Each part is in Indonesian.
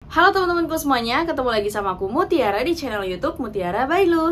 Halo teman-temanku semuanya, ketemu lagi sama aku Mutiara di channel YouTube Mutiara by Lu.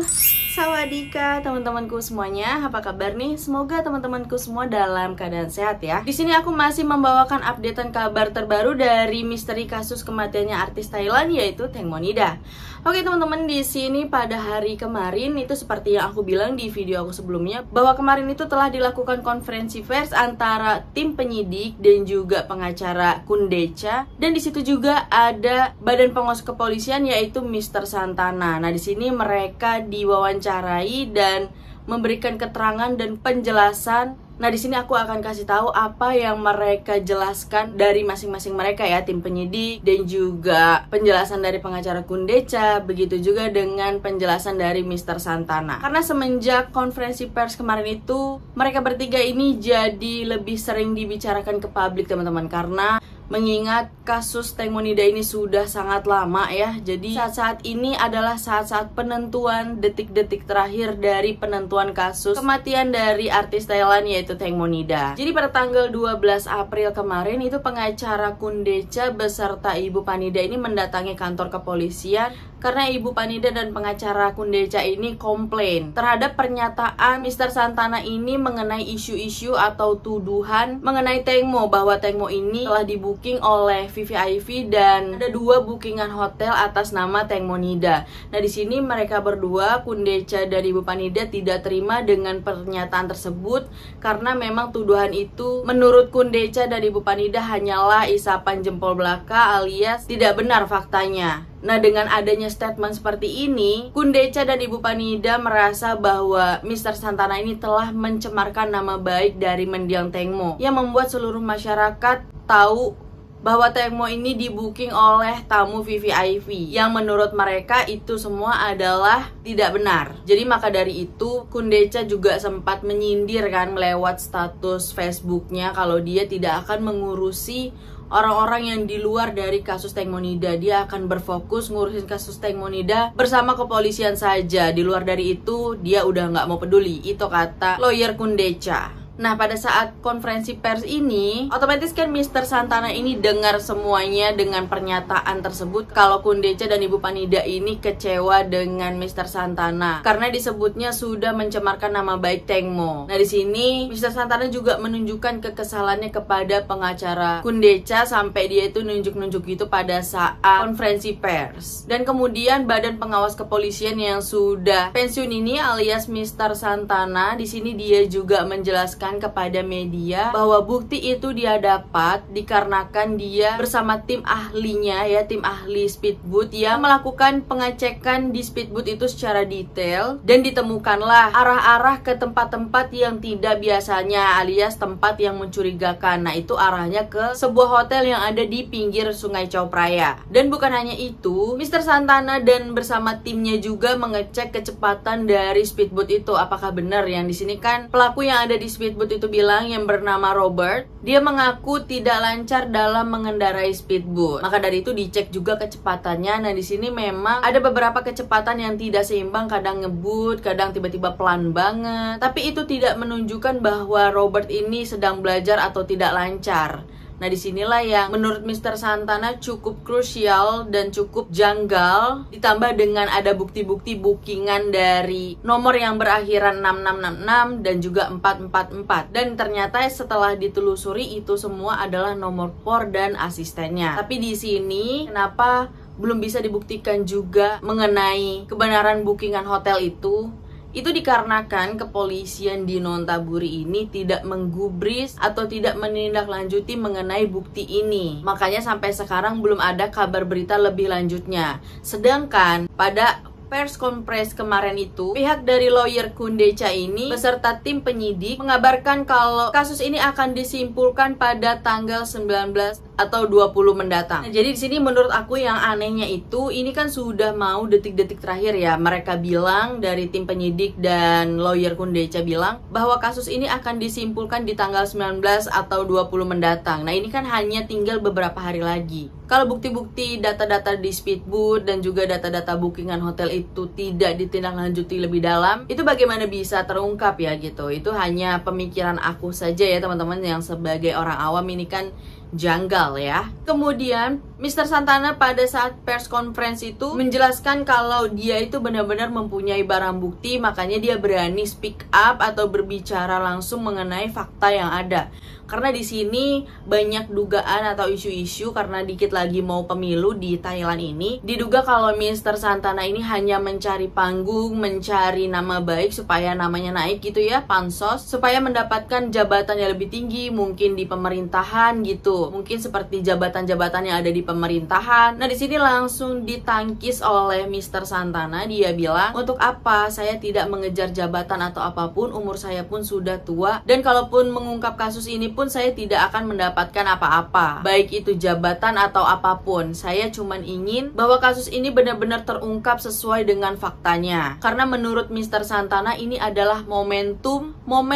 Sawadika teman-temanku semuanya, apa kabar nih? Semoga teman-temanku semua dalam keadaan sehat ya. Di sini aku masih membawakan updatean kabar terbaru dari misteri kasus kematiannya artis Thailand yaitu Teng Monida. Oke teman-teman, di sini pada hari kemarin itu seperti yang aku bilang di video aku sebelumnya bahwa kemarin itu telah dilakukan konferensi pers antara tim penyidik dan juga pengacara Kundecha, dan di situ juga ada Badan Pengawas Kepolisian yaitu Mr. Santana. Nah, di sini mereka diwawancarai dan memberikan keterangan dan penjelasan. Nah, di sini aku akan kasih tahu apa yang mereka jelaskan dari masing-masing mereka ya, tim penyidik dan juga penjelasan dari pengacara Kundecha, begitu juga dengan penjelasan dari Mr. Santana. Karena semenjak konferensi pers kemarin itu, mereka bertiga ini jadi lebih sering dibicarakan ke publik teman-teman, karena mengingat kasus Teng Monida ini sudah sangat lama ya. Jadi saat-saat ini adalah saat-saat penentuan, detik-detik terakhir dari penentuan kasus kematian dari artis Thailand yaitu Teng Monida. Jadi pada tanggal 12 April kemarin itu pengacara Kundecha beserta Ibu Panida ini mendatangi kantor kepolisian karena Ibu Panida dan pengacara Kundecha ini komplain terhadap pernyataan Mr. Santana ini mengenai isu-isu atau tuduhan mengenai Tengmo, bahwa Tengmo ini telah booking oleh VVIP dan ada 2 bookingan hotel atas nama Teng Monida. Nah, di sini mereka berdua, Kundecha dan Ibu Panida, tidak terima dengan pernyataan tersebut karena memang tuduhan itu menurut Kundecha dan Ibu Panida hanyalah isapan jempol belaka alias tidak benar faktanya. Nah, dengan adanya statement seperti ini, Kundecha dan Ibu Panida merasa bahwa Mr. Santana ini telah mencemarkan nama baik dari mendiang Tengmo yang membuat seluruh masyarakat tahu bahwa Tengmo ini dibooking oleh tamu VVIP yang menurut mereka itu semua adalah tidak benar. Jadi maka dari itu Kundecha juga sempat menyindir kan melewat status Facebooknya kalau dia tidak akan mengurusi orang-orang yang di luar dari kasus Teng Monida. Dia akan berfokus ngurusin kasus Teng Monida bersama kepolisian saja. Di luar dari itu dia udah nggak mau peduli. Itu kata lawyer Kundecha. Nah, pada saat konferensi pers ini, otomatis kan Mr. Santana ini dengar semuanya dengan pernyataan tersebut kalau Kundecha dan Ibu Panida ini kecewa dengan Mr. Santana karena disebutnya sudah mencemarkan nama baik Tengmo. Nah, di sini Mr. Santana juga menunjukkan kekesalannya kepada pengacara Kundecha sampai dia itu nunjuk-nunjuk itu pada saat konferensi pers. Dan kemudian Badan Pengawas Kepolisian yang sudah pensiun ini alias Mr. Santana, di sini dia juga menjelaskan kepada media bahwa bukti itu dia dapat dikarenakan dia bersama tim ahlinya ya, tim ahli speedboat yang melakukan pengecekan di speedboat itu secara detail dan ditemukanlah arah-arah ke tempat-tempat yang tidak biasanya alias tempat yang mencurigakan. Nah, itu arahnya ke sebuah hotel yang ada di pinggir Sungai Chao Phraya. Dan bukan hanya itu, Mr. Santana dan bersama timnya juga mengecek kecepatan dari speedboat itu. Apakah benar yang di sini kan pelaku yang ada di speedboat itu bilang yang bernama Robert, dia mengaku tidak lancar dalam mengendarai speedboat. Maka dari itu dicek juga kecepatannya. Nah, di sini memang ada beberapa kecepatan yang tidak seimbang, kadang ngebut, kadang tiba-tiba pelan banget. Tapi itu tidak menunjukkan bahwa Robert ini sedang belajar atau tidak lancar. Nah, disinilah yang menurut Mr. Santana cukup krusial dan cukup janggal, ditambah dengan ada bukti-bukti bookingan dari nomor yang berakhiran 6666 dan juga 444. Dan ternyata setelah ditelusuri itu semua adalah nomor POR dan asistennya. Tapi di sini kenapa belum bisa dibuktikan juga mengenai kebenaran bookingan hotel itu? Itu dikarenakan kepolisian di Nonthaburi ini tidak menggubris atau tidak menindaklanjuti mengenai bukti ini. Makanya sampai sekarang belum ada kabar berita lebih lanjutnya. Sedangkan pada pers konferensi kemarin itu, pihak dari lawyer Kundecha ini beserta tim penyidik mengabarkan kalau kasus ini akan disimpulkan pada tanggal 19 atau 20 mendatang. Nah, jadi di sini menurut aku yang anehnya itu, ini kan sudah mau detik-detik terakhir ya. Mereka bilang dari tim penyidik dan lawyer Kundecha bilang bahwa kasus ini akan disimpulkan di tanggal 19 atau 20 mendatang. Nah, ini kan hanya tinggal beberapa hari lagi. Kalau bukti-bukti data-data di speedboat dan juga data-data bookingan hotel itu tidak ditindaklanjuti lebih dalam, itu bagaimana bisa terungkap ya gitu. Itu hanya pemikiran aku saja ya teman-teman, yang sebagai orang awam ini kan janggal ya. Kemudian Mr. Santana pada saat press conference itu menjelaskan kalau dia itu benar-benar mempunyai barang bukti, makanya dia berani speak up atau berbicara langsung mengenai fakta yang ada. Karena di sini banyak dugaan atau isu-isu karena dikit lagi mau pemilu di Thailand ini. Diduga kalau Mr. Santana ini hanya mencari panggung, mencari nama baik supaya namanya naik gitu ya, pansos, supaya mendapatkan jabatan yang lebih tinggi, mungkin di pemerintahan gitu. Mungkin seperti jabatan-jabatan yang ada di pemerintahan. Nah, di sini langsung ditangkis oleh Mr. Santana. Dia bilang, "Untuk apa saya tidak mengejar jabatan atau apapun, umur saya pun sudah tua, dan kalaupun mengungkap kasus ini pun saya tidak akan mendapatkan apa-apa, baik itu jabatan atau apapun. Saya cuman ingin bahwa kasus ini benar-benar terungkap sesuai dengan faktanya." Karena menurut Mr. Santana ini adalah momen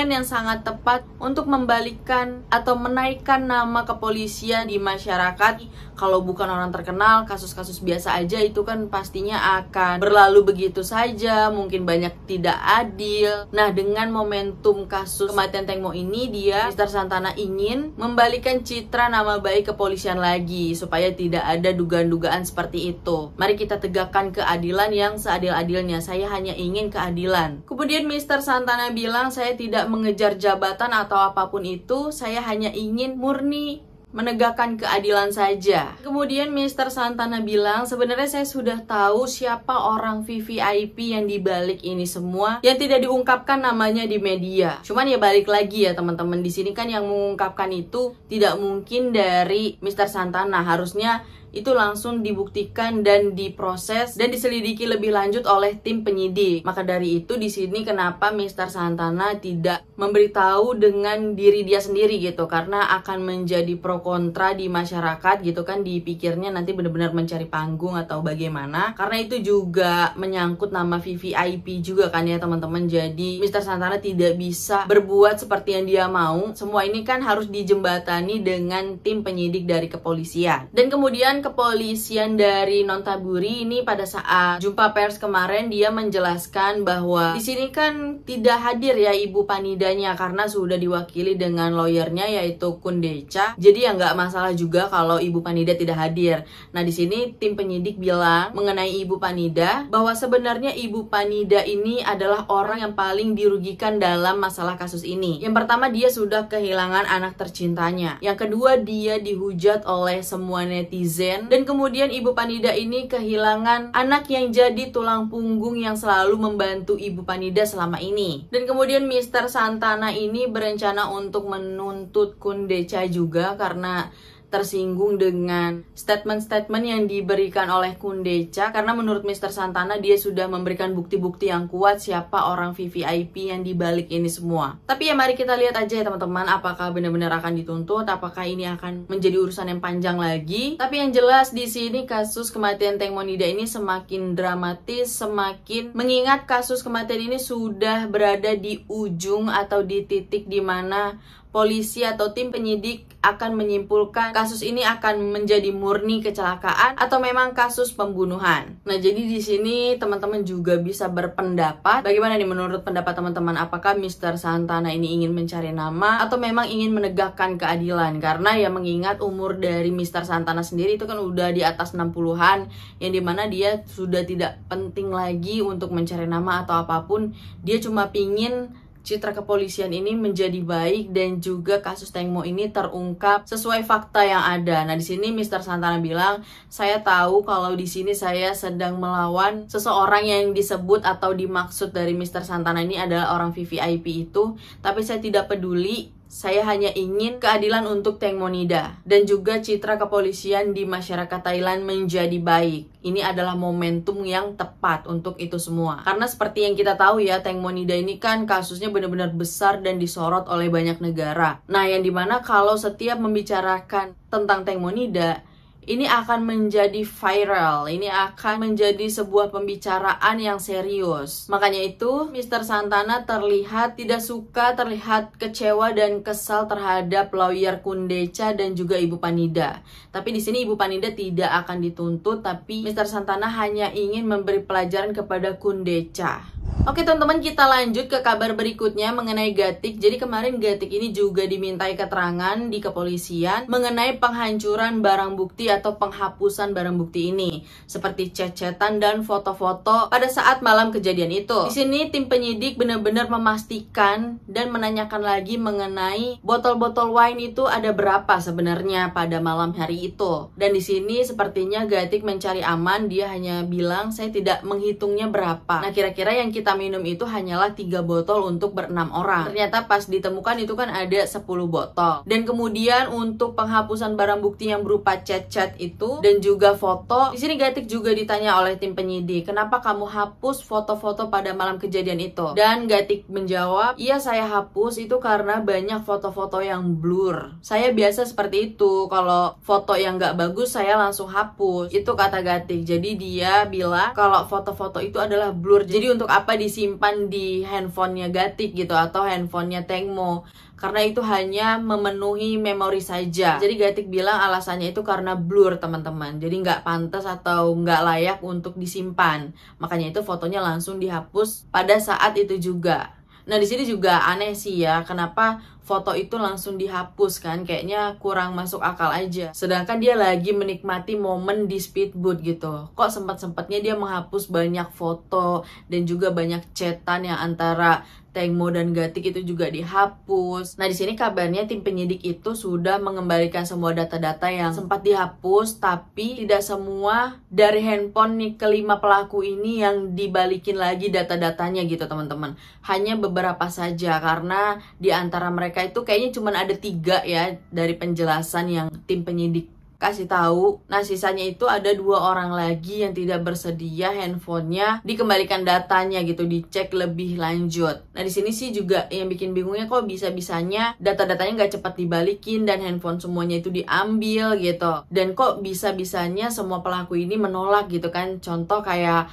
yang sangat tepat untuk membalikkan atau menaikkan nama kepolisian di masyarakat. Kalau bukan orang terkenal, kasus-kasus biasa aja itu kan pastinya akan berlalu begitu saja, mungkin banyak tidak adil. Nah, dengan momentum kasus kematian Teng Mo ini, Mr. Santana ingin membalikan citra nama baik kepolisian lagi supaya tidak ada dugaan-dugaan seperti itu. Mari kita tegakkan keadilan yang seadil-adilnya. Saya hanya ingin keadilan. Kemudian Mr. Santana bilang, "Saya tidak mengejar jabatan atau apapun itu, saya hanya ingin murni menegakkan keadilan saja." Kemudian Mr. Santana bilang, "Sebenarnya saya sudah tahu siapa orang VVIP yang dibalik ini semua, yang tidak diungkapkan namanya di media. Cuman ya balik lagi ya teman-teman, di sini kan yang mengungkapkan itu tidak mungkin dari Mr. Santana. Harusnya itu langsung dibuktikan dan diproses dan diselidiki lebih lanjut oleh tim penyidik. Maka dari itu di sini kenapa Mr. Santana tidak memberitahu dengan diri dia sendiri gitu, karena akan menjadi pro kontra di masyarakat gitu kan, dipikirnya nanti benar-benar mencari panggung atau bagaimana. Karena itu juga menyangkut nama VVIP juga kan ya teman-teman. Jadi Mr. Santana tidak bisa berbuat seperti yang dia mau. Semua ini kan harus dijembatani dengan tim penyidik dari kepolisian. Dan kemudian kepolisian dari Nonthaburi ini pada saat jumpa pers kemarin dia menjelaskan bahwa di sini kan tidak hadir ya Ibu Panidanya karena sudah diwakili dengan lawyernya yaitu Kundecha. Jadi ya nggak masalah juga kalau Ibu Panida tidak hadir. Nah, di sini tim penyidik bilang mengenai Ibu Panida bahwa sebenarnya Ibu Panida ini adalah orang yang paling dirugikan dalam masalah kasus ini. Yang pertama, dia sudah kehilangan anak tercintanya. Yang kedua, dia dihujat oleh semua netizen. Dan kemudian Ibu Panida ini kehilangan anak yang jadi tulang punggung yang selalu membantu Ibu Panida selama ini. Dan kemudian Mr. Santana ini berencana untuk menuntut Kundecha juga karena tersinggung dengan statement-statement yang diberikan oleh Kundecha, karena menurut Mr. Santana dia sudah memberikan bukti-bukti yang kuat siapa orang VVIP yang dibalik ini semua. Tapi ya mari kita lihat aja ya teman-teman, apakah benar-benar akan dituntut, apakah ini akan menjadi urusan yang panjang lagi. Tapi yang jelas di sini kasus kematian Teng Monida ini semakin dramatis, semakin mengingat kasus kematian ini sudah berada di ujung atau di titik di mana polisi atau tim penyidik akan menyimpulkan kasus ini akan menjadi murni kecelakaan atau memang kasus pembunuhan. Nah, jadi di sini teman-teman juga bisa berpendapat bagaimana nih menurut pendapat teman-teman, apakah Mr. Santana ini ingin mencari nama atau memang ingin menegakkan keadilan? Karena ya mengingat umur dari Mr. Santana sendiri itu kan udah di atas 60-an, yang dimana dia sudah tidak penting lagi untuk mencari nama atau apapun. Dia cuma pingin citra kepolisian ini menjadi baik dan juga kasus Teng Mo ini terungkap sesuai fakta yang ada. Nah, di sini Mr. Santana bilang, "Saya tahu kalau di sini saya sedang melawan seseorang yang disebut atau dimaksud dari Mr. Santana ini adalah orang VVIP itu, tapi saya tidak peduli. Saya hanya ingin keadilan untuk Teng Monida dan juga citra kepolisian di masyarakat Thailand menjadi baik." Ini adalah momentum yang tepat untuk itu semua. Karena seperti yang kita tahu ya, Teng Monida ini kan kasusnya benar-benar besar dan disorot oleh banyak negara. Nah, yang dimana kalau setiap membicarakan tentang Teng Monida, ini akan menjadi viral, ini akan menjadi sebuah pembicaraan yang serius. Makanya itu, Mr. Santana terlihat tidak suka, terlihat kecewa dan kesal terhadap lawyer Kundecha dan juga Ibu Panida. Tapi di sini Ibu Panida tidak akan dituntut, tapi Mr. Santana hanya ingin memberi pelajaran kepada Kundecha. Oke teman-teman, kita lanjut ke kabar berikutnya mengenai Gatik. Jadi kemarin Gatik ini juga dimintai keterangan di kepolisian mengenai penghancuran barang bukti atau penghapusan barang bukti ini, seperti chat-chatan dan foto-foto pada saat malam kejadian itu. Di sini tim penyidik benar-benar memastikan dan menanyakan lagi mengenai botol-botol wine itu ada berapa sebenarnya pada malam hari itu. Dan di sini sepertinya Gatik mencari aman, dia hanya bilang saya tidak menghitungnya berapa. Nah kira-kira yang kita minum itu hanyalah 3 botol untuk ber-6 orang. Ternyata pas ditemukan itu kan ada 10 botol. Dan kemudian untuk penghapusan barang bukti yang berupa chat-chat itu dan juga foto, di sini Gatik juga ditanya oleh tim penyidik, kenapa kamu hapus foto-foto pada malam kejadian itu? Dan Gatik menjawab, iya saya hapus itu karena banyak foto-foto yang blur. Saya biasa seperti itu, kalau foto yang gak bagus saya langsung hapus. Itu kata Gatik. Jadi dia bilang kalau foto-foto itu adalah blur. Jadi untuk apa disimpan di handphonenya Gatik gitu atau handphonenya Tengmo, karena itu hanya memenuhi memori saja. Jadi Gatik bilang alasannya itu karena blur teman-teman, jadi nggak pantas atau nggak layak untuk disimpan, makanya itu fotonya langsung dihapus pada saat itu juga. Nah di sini juga aneh sih ya, kenapa foto itu langsung dihapus kan? Kayaknya kurang masuk akal aja. Sedangkan dia lagi menikmati momen di speedboat gitu. Kok sempat-sempatnya dia menghapus banyak foto dan juga banyak chatan yang antara Tengmo dan Gatik itu juga dihapus. Nah di sini kabarnya tim penyidik itu sudah mengembalikan semua data-data yang sempat dihapus, tapi tidak semua dari handphone nih kelima pelaku ini yang dibalikin lagi data-datanya gitu teman-teman. Hanya beberapa saja, karena di antara mereka itu kayaknya cuma ada 3 ya dari penjelasan yang tim penyidik kasih tahu. Nah sisanya itu ada 2 orang lagi yang tidak bersedia handphonenya dikembalikan datanya gitu, dicek lebih lanjut. Nah di sini sih juga yang bikin bingungnya, kok bisa-bisanya data-datanya nggak cepat dibalikin dan handphone semuanya itu diambil gitu. Dan kok bisa-bisanya semua pelaku ini menolak gitu kan. Contoh kayak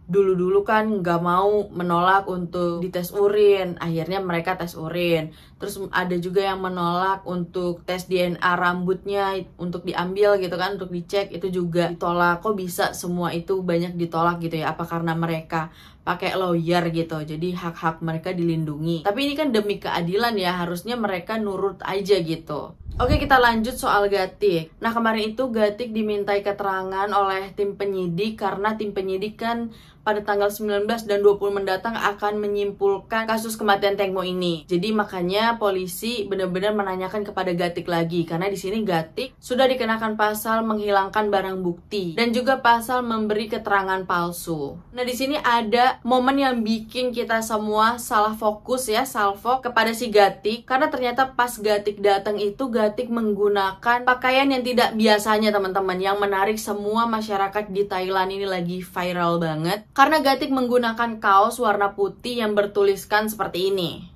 dulu-dulu kan nggak mau menolak untuk dites urin, akhirnya mereka tes urin. Terus ada juga yang menolak untuk tes DNA rambutnya untuk diambil gitu kan, untuk dicek, itu juga ditolak. Kok bisa semua itu banyak ditolak gitu ya? Apa karena mereka pakai lawyer gitu, jadi hak-hak mereka dilindungi? Tapi ini kan demi keadilan ya, harusnya mereka nurut aja gitu. Oke, kita lanjut soal Gatik. Nah kemarin itu Gatik dimintai keterangan oleh tim penyidik karena tim penyidik kan pada tanggal 19 dan 20 mendatang akan menyimpulkan kasus kematian Tengmo ini. Jadi makanya polisi benar-benar menanyakan kepada Gatik lagi, karena di sini Gatik sudah dikenakan pasal menghilangkan barang bukti dan juga pasal memberi keterangan palsu. Nah di sini ada momen yang bikin kita semua salah fokus ya, salvo kepada si Gatik, karena ternyata pas Gatik datang itu Gatik menggunakan pakaian yang tidak biasanya teman-teman, yang menarik semua masyarakat di Thailand ini lagi viral banget. Karena Gatik menggunakan kaos warna putih yang bertuliskan seperti ini.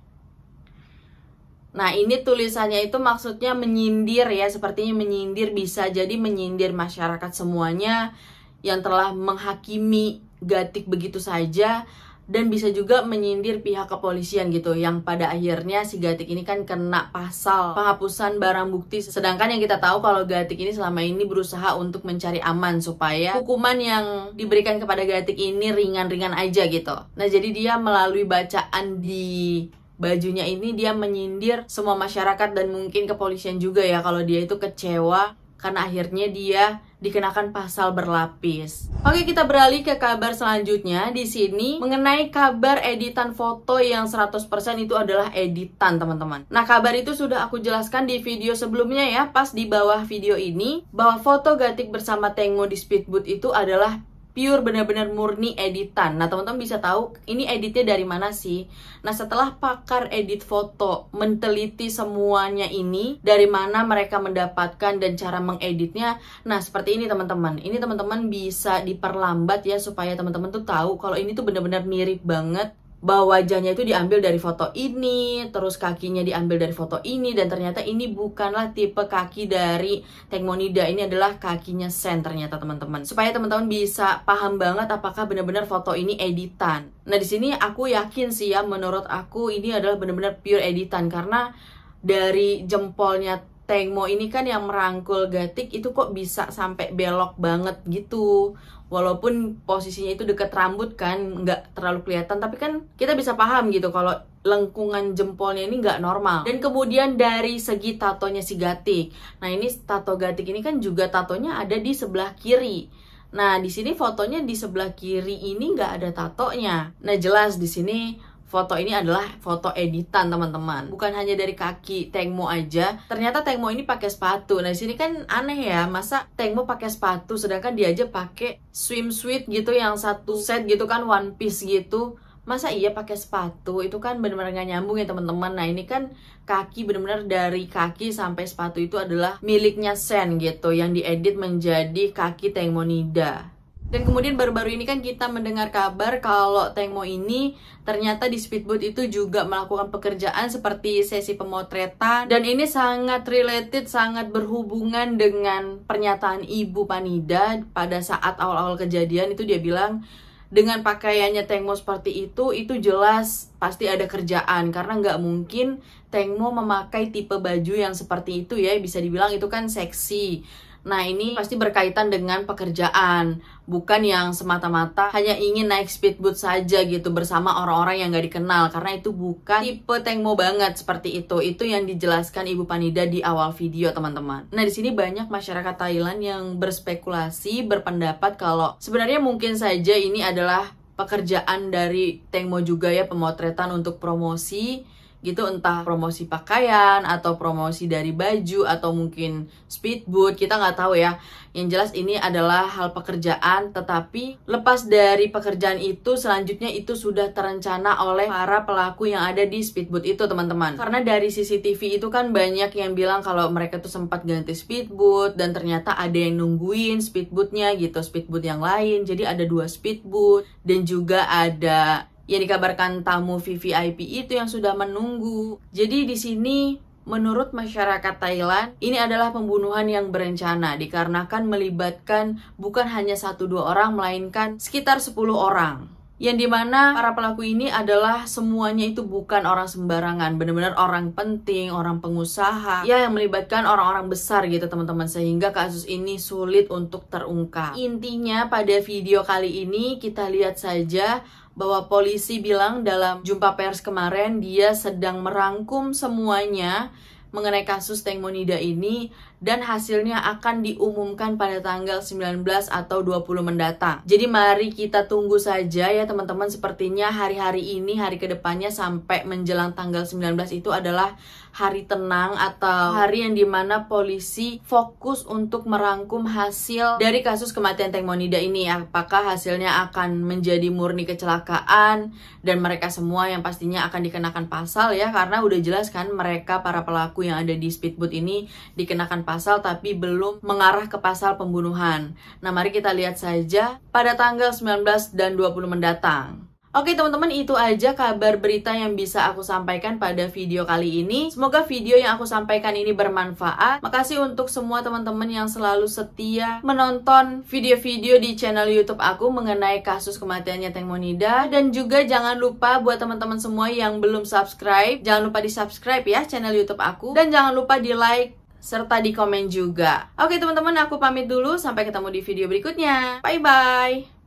Nah ini tulisannya itu maksudnya menyindir ya, sepertinya menyindir, bisa jadi menyindir masyarakat semuanya yang telah menghakimi Gatik begitu saja, dan bisa juga menyindir pihak kepolisian gitu, yang pada akhirnya si Gatik ini kan kena pasal penghapusan barang bukti. Sedangkan yang kita tahu kalau Gatik ini selama ini berusaha untuk mencari aman supaya hukuman yang diberikan kepada Gatik ini ringan-ringan aja gitu. Nah jadi dia melalui bacaan di bajunya ini dia menyindir semua masyarakat dan mungkin kepolisian juga ya, kalau dia itu kecewa karena akhirnya dia dikenakan pasal berlapis. Oke, kita beralih ke kabar selanjutnya. Di sini mengenai kabar editan foto yang 100% itu adalah editan, teman-teman. Nah, kabar itu sudah aku jelaskan di video sebelumnya ya, pas di bawah video ini, bahwa foto Gatik bersama Tengmo di speedboat itu adalah pure, benar-benar murni editan. Nah teman-teman bisa tahu ini editnya dari mana sih? Nah setelah pakar edit foto menteliti semuanya ini, dari mana mereka mendapatkan dan cara mengeditnya, nah seperti ini teman-teman. Ini teman-teman bisa diperlambat ya, supaya teman-teman tuh tahu kalau ini tuh benar-benar mirip banget, bahwa wajahnya itu diambil dari foto ini, terus kakinya diambil dari foto ini, dan ternyata ini bukanlah tipe kaki dari Tengmonida, ini adalah kakinya Sen ternyata teman-teman. Supaya teman-teman bisa paham banget apakah benar-benar foto ini editan. Nah di sini aku yakin sih ya, menurut aku ini adalah benar-benar pure editan, karena dari jempolnya Tengmo ini kan yang merangkul Gatik itu kok bisa sampai belok banget gitu. Walaupun posisinya itu deket rambut kan, nggak terlalu kelihatan, tapi kan kita bisa paham gitu kalau lengkungan jempolnya ini nggak normal. Dan kemudian dari segi tatonya si Gatik, nah ini tato Gatik ini kan juga tatonya ada di sebelah kiri. Nah di sini fotonya di sebelah kiri ini nggak ada tatonya. Nah jelas di sini foto ini adalah foto editan teman-teman. Bukan hanya dari kaki Tengmo aja. Ternyata Tengmo ini pakai sepatu. Nah, di sini kan aneh ya, masa Tengmo pakai sepatu sedangkan dia aja pakai swimsuit gitu yang satu set gitu kan, one piece gitu. Masa iya pakai sepatu? Itu kan benar-benar gak nyambung ya teman-teman. Nah, ini kan kaki benar-benar dari kaki sampai sepatu itu adalah miliknya Sen gitu yang diedit menjadi kaki Tengmo Nida. Dan kemudian baru-baru ini kan kita mendengar kabar kalau Tengmo ini ternyata di Speedboat itu juga melakukan pekerjaan seperti sesi pemotretan. Dan ini sangat related, sangat berhubungan dengan pernyataan Ibu Panida pada saat awal-awal kejadian. Itu dia bilang dengan pakaiannya Tengmo seperti itu jelas pasti ada kerjaan. Karena nggak mungkin Tengmo memakai tipe baju yang seperti itu ya, bisa dibilang itu kan seksi. Nah ini pasti berkaitan dengan pekerjaan, bukan yang semata-mata hanya ingin naik speedboat saja gitu bersama orang-orang yang gak dikenal. Karena itu bukan tipe Tengmo banget seperti itu. Itu yang dijelaskan Ibu Panida di awal video teman-teman. Nah di sini banyak masyarakat Thailand yang berspekulasi, berpendapat kalau sebenarnya mungkin saja ini adalah pekerjaan dari Tengmo juga ya, pemotretan untuk promosi gitu, entah promosi pakaian atau promosi dari baju atau mungkin speedboat, kita nggak tahu ya. Yang jelas ini adalah hal pekerjaan, tetapi lepas dari pekerjaan itu selanjutnya itu sudah terencana oleh para pelaku yang ada di speedboat itu teman-teman. Karena dari CCTV itu kan banyak yang bilang kalau mereka tuh sempat ganti speedboat dan ternyata ada yang nungguin speedboatnya gitu, speedboat yang lain. Jadi ada 2 speedboat dan juga ada yang dikabarkan tamu VVIP itu yang sudah menunggu. Jadi di sini menurut masyarakat Thailand ini adalah pembunuhan yang berencana dikarenakan melibatkan bukan hanya 1-2 orang melainkan sekitar 10 orang. Yang dimana para pelaku ini adalah semuanya itu bukan orang sembarangan, benar-benar orang penting, orang pengusaha ya, yang melibatkan orang-orang besar gitu teman-teman, sehingga kasus ini sulit untuk terungkap. Intinya pada video kali ini kita lihat saja bahwa polisi bilang dalam jumpa pers kemarin dia sedang merangkum semuanya mengenai kasus Tengmo Nida ini dan hasilnya akan diumumkan pada tanggal 19 atau 20 mendatang. Jadi mari kita tunggu saja ya teman-teman, sepertinya hari-hari ini, hari kedepannya sampai menjelang tanggal 19 itu adalah hari tenang atau hari yang dimana polisi fokus untuk merangkum hasil dari kasus kematian Tengmo Nida ini. Apakah hasilnya akan menjadi murni kecelakaan dan mereka semua yang pastinya akan dikenakan pasal ya, karena udah jelas kan mereka para pelaku yang ada di speedboat ini dikenakan pasal tapi belum mengarah ke pasal pembunuhan. Nah mari kita lihat saja pada tanggal 19 dan 20 mendatang. Oke teman-teman, itu aja kabar berita yang bisa aku sampaikan pada video kali ini. Semoga video yang aku sampaikan ini bermanfaat. Makasih untuk semua teman-teman yang selalu setia menonton video-video di channel YouTube aku mengenai kasus kematiannya Tengmo Nida. Dan juga jangan lupa buat teman-teman semua yang belum subscribe, jangan lupa di subscribe ya channel YouTube aku. Dan jangan lupa di like serta di komen juga. Oke teman-teman, aku pamit dulu. Sampai ketemu di video berikutnya. Bye-bye.